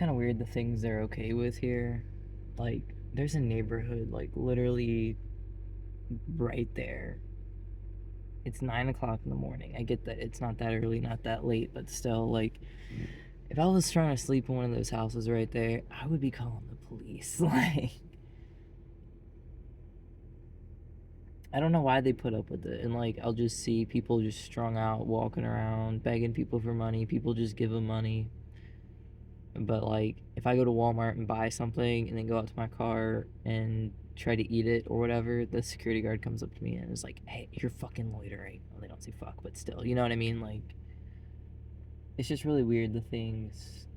kind of weird the things they're okay with here. Like, there's a neighborhood, like, literally right there. It's 9 o'clock in the morning. I get that it's not that early, not that late, but still, like, if I was trying to sleep in one of those houses right there, I would be calling the police. Like, I don't know why they put up with it. And, like, I'll just see people just strung out, walking around, begging people for money. People just give them money. But like, if I go to Walmart and buy something and then go out to my car and try to eat it or whatever, the security guard comes up to me and is like, "Hey, you're fucking loitering." Well, they don't say fuck, but still, you know what I mean? Like, it's just really weird the things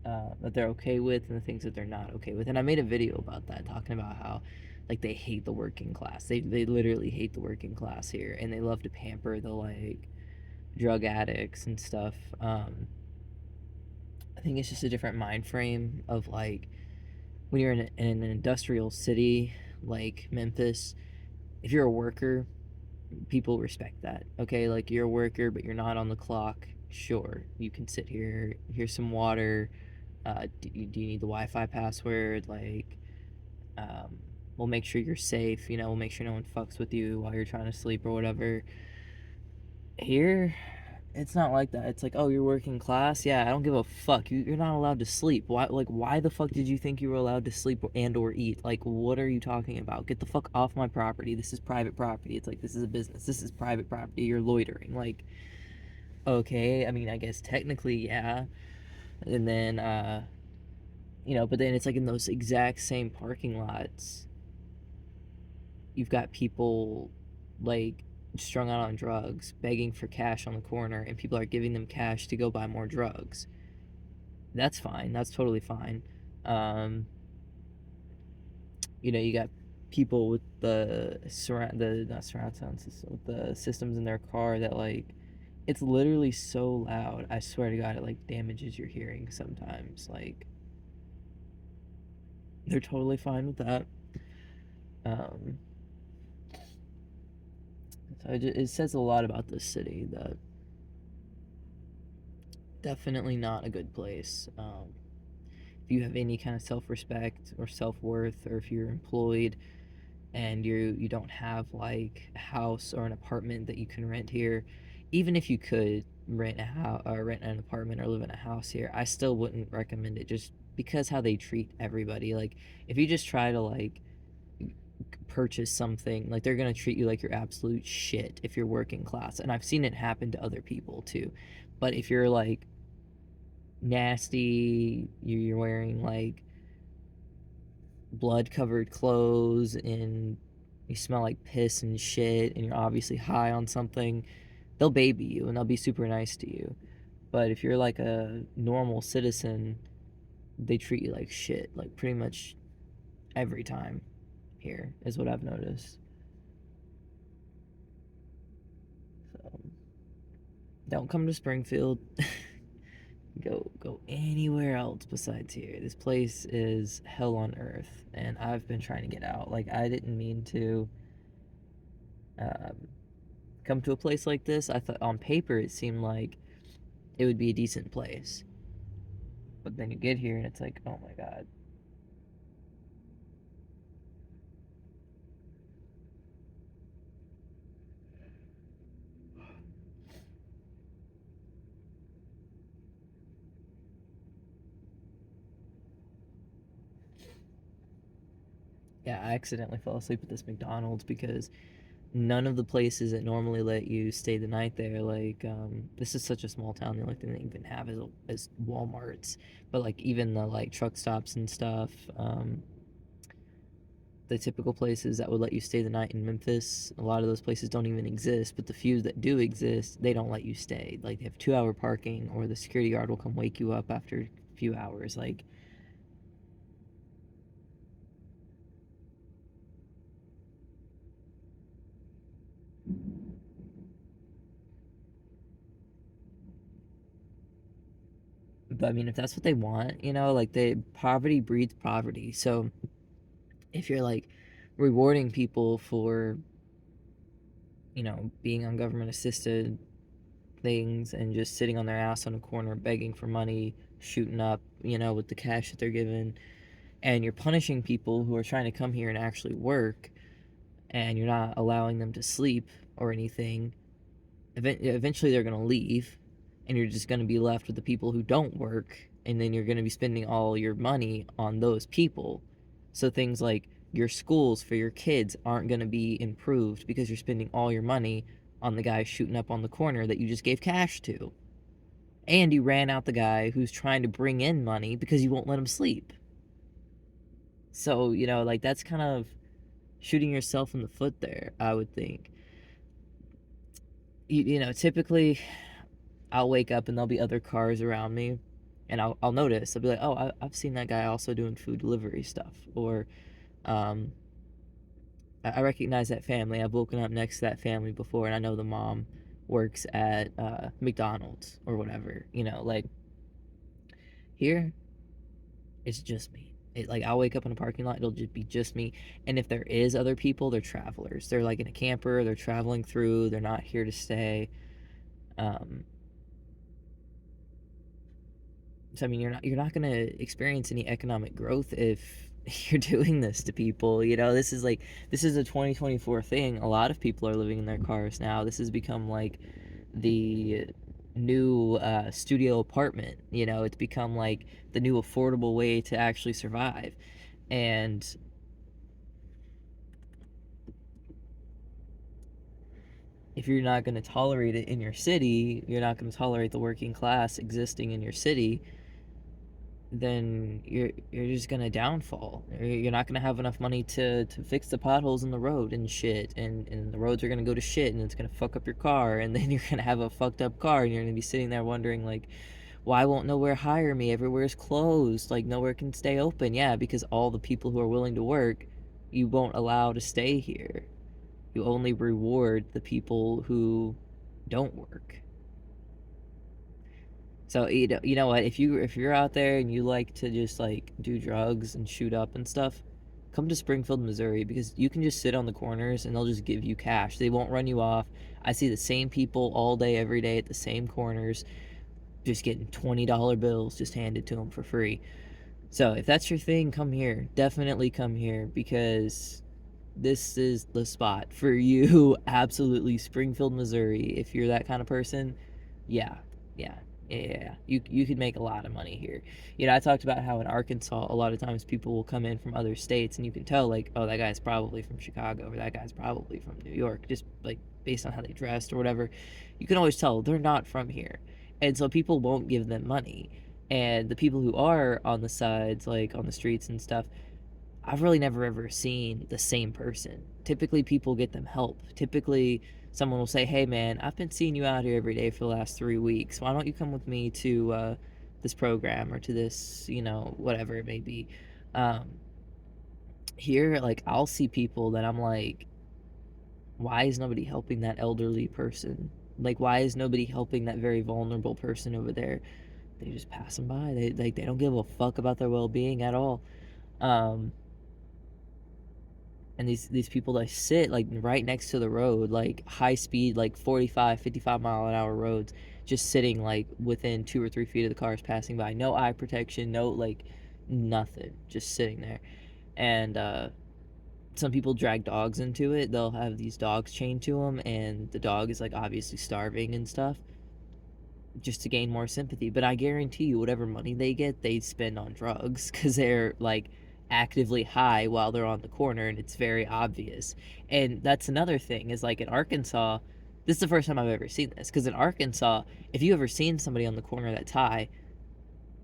that they're okay with and the things that they're not okay with. And I made a video about that, talking about how like they hate the working class. They literally hate the working class here, and they love to pamper the like drug addicts and stuff. I think it's just a different mind frame of like when you're in an industrial city like Memphis. If you're a worker, people respect that. Okay, like you're a worker, but you're not on the clock. Sure, you can sit here. Here's some water. Do you need the Wi-Fi password? Like, um, we'll make sure you're safe. We'll make sure no one fucks with you while you're trying to sleep or whatever. Here, it's not like that. It's like, oh, you're working class. Yeah, I don't give a fuck. You're not allowed to sleep. Why? Like, why the fuck did you think you were allowed to sleep and or eat? Like, what are you talking about? Get the fuck off my property. This is private property. It's like, this is a business. This is private property. You're loitering. Like, okay. I mean, I guess technically, yeah. And then, but then it's like in those exact same parking lots, you've got people like strung out on drugs, begging for cash on the corner, and people are giving them cash to go buy more drugs. That's fine. That's totally fine. Um, you got people with the not surround sound system, with the systems in their car that like it's literally so loud. I swear to God, it like damages your hearing sometimes. Like they're totally fine with that. Um, so it says a lot about this city that definitely not a good place. If you have any kind of self-respect or self-worth, or if you're employed and you don't have like a house or an apartment that you can rent here, even if you could rent a house or rent an apartment or live in a house here, I still wouldn't recommend it, just because how they treat everybody. Like, if you just try to like purchase something, like they're gonna treat you like you're absolute shit if you're working class, and I've seen it happen to other people too. But if you're like nasty, you're wearing like blood covered clothes and you smell like piss and shit and you're obviously high on something, they'll baby you and they'll be super nice to you. But if you're like a normal citizen, they treat you like shit, like pretty much every time here, is what I've noticed. So don't come to Springfield. Go anywhere else besides here. This place is hell on earth, and I've been trying to get out. Like, I didn't mean to um, come to a place like this. I thought on paper it seemed like it would be a decent place, but then you get here and it's like, oh my god. Yeah, I accidentally fell asleep at this McDonald's because none of the places that normally let you stay the night there, like, this is such a small town, the only thing they even have is Walmarts. But like even the like truck stops and stuff, the typical places that would let you stay the night in Memphis, a lot of those places don't even exist. But the few that do exist, they don't let you stay. Like, they have 2 hour parking, or the security guard will come wake you up after a few hours. Like, but I mean, if that's what they want, like, poverty breeds poverty. So if you're like rewarding people for being on government assisted things and just sitting on their ass on a corner begging for money, shooting up, with the cash that they're given. And you're punishing people who are trying to come here and actually work, and you're not allowing them to sleep or anything. Eventually they're going to leave, and you're just going to be left with the people who don't work, and then you're going to be spending all your money on those people. So things like your schools for your kids aren't going to be improved because you're spending all your money on the guy shooting up on the corner that you just gave cash to. And you ran out the guy who's trying to bring in money because you won't let him sleep. So, like, that's kind of shooting yourself in the foot there, I would think. Typically I'll wake up and there'll be other cars around me, and I'll notice. I'll be like, oh, I've seen that guy also doing food delivery stuff. Or um, I recognize that family. I've woken up next to that family before, and I know the mom works at McDonald's or whatever. Like, here, it's just me. Like, I'll wake up in a parking lot, it'll just be just me. And if there is other people, they're travelers. They're like in a camper, they're traveling through, they're not here to stay. So I mean, you're not going to experience any economic growth if you're doing this to people. This is a 2024 thing. A lot of people are living in their cars now. This has become like the new studio apartment. It's become like the new affordable way to actually survive. And if you're not going to tolerate it in your city, you're not going to tolerate the working class existing in your city, then you're just gonna downfall. You're not gonna have enough money to fix the potholes in the road and shit, and the roads are gonna go to shit, and it's gonna fuck up your car, and then you're gonna have a fucked up car, and you're gonna be sitting there wondering, like, why won't nowhere hire me? Everywhere's closed, like nowhere can stay open. Yeah, because all the people who are willing to work, you won't allow to stay here. You only reward the people who don't work. So you know what? If you're out there and you like to just like do drugs and shoot up and stuff, come to Springfield, Missouri, because you can just sit on the corners and they'll just give you cash. They won't run you off. I see the same people all day, every day at the same corners, just getting $20 bills just handed to them for free. So if that's your thing, come here. Definitely come here, because this is the spot for you. Absolutely, Springfield, Missouri. If you're that kind of person, yeah, yeah, yeah. You could make a lot of money here. I talked about how in Arkansas, a lot of times people will come in from other states, and you can tell, like, oh, that guy's probably from Chicago, or that guy's probably from New York, just like based on how they dressed or whatever. You can always tell they're not from here, and so people won't give them money. And the people who are on the sides, like on the streets and stuff, I've really never ever seen the same person. Typically, people get them help. Typically, someone will say, "Hey, man, I've been seeing you out here every day for the last 3 weeks. Why don't you come with me to this program or to this, whatever it may be?" Um, Here, like, I'll see people that I'm like, why is nobody helping that elderly person? Like, why is nobody helping that very vulnerable person over there? They just pass them by. They don't give a fuck about their well-being at all. Um, and these people that sit like right next to the road, like high speed, like 45 55 mile an hour roads, just sitting like within 2 or 3 feet of the cars passing by, no eye protection, no, like, nothing, just sitting there. And some people drag dogs into it. They'll have these dogs chained to them, and the dog is like obviously starving and stuff, just to gain more sympathy. But I guarantee you, whatever money they get, they spend on drugs, because they're like actively high while they're on the corner, and it's very obvious. And that's another thing, is like in Arkansas, this is the first time I've ever seen this, because in Arkansas, if you ever seen somebody on the corner that's high,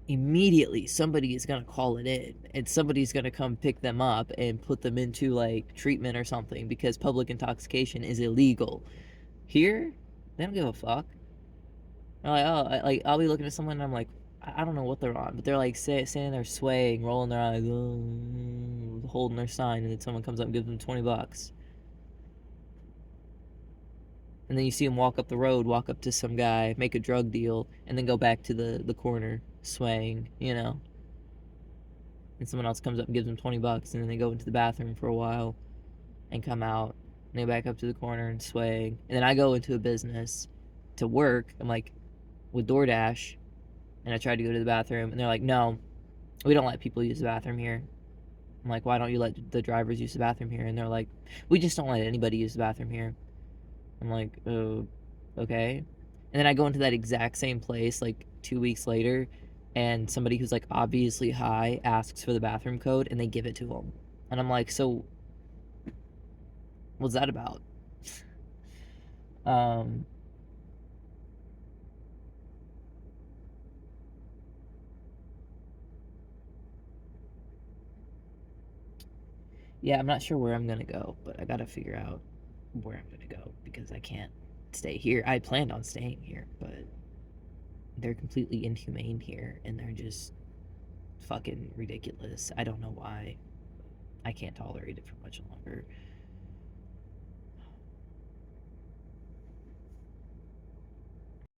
immediately somebody is going to call it in, and somebody's going to come pick them up and put them into like treatment or something, because public intoxication is illegal. Here, they don't give a fuck. They're like, oh, like, I'll be looking at someone and I'm like, I don't know what they're on, but they're like standing there swaying, rolling their eyes, holding their sign, and then someone comes up and gives them $20. And then you see them walk up the road, walk up to some guy, make a drug deal, and then go back to the corner swaying, And someone else comes up and gives them $20, and then they go into the bathroom for a while and come out, and they go back up to the corner and swaying. And then I go into a business, to work. I'm like, with DoorDash, and I tried to go to the bathroom, and they're like, no, we don't let people use the bathroom here. I'm like, why don't you let the drivers use the bathroom here? And they're like, we just don't let anybody use the bathroom here. I'm like, oh, okay. And then I go into that exact same place like 2 weeks later, and somebody who's like obviously high asks for the bathroom code, and they give it to them. And I'm like, so what's that about? Um, yeah, I'm not sure where I'm gonna go, but I gotta figure out where I'm gonna go because I can't stay here. I planned on staying here, but they're completely inhumane here, and they're just fucking ridiculous. I don't know why. I can't tolerate it for much longer.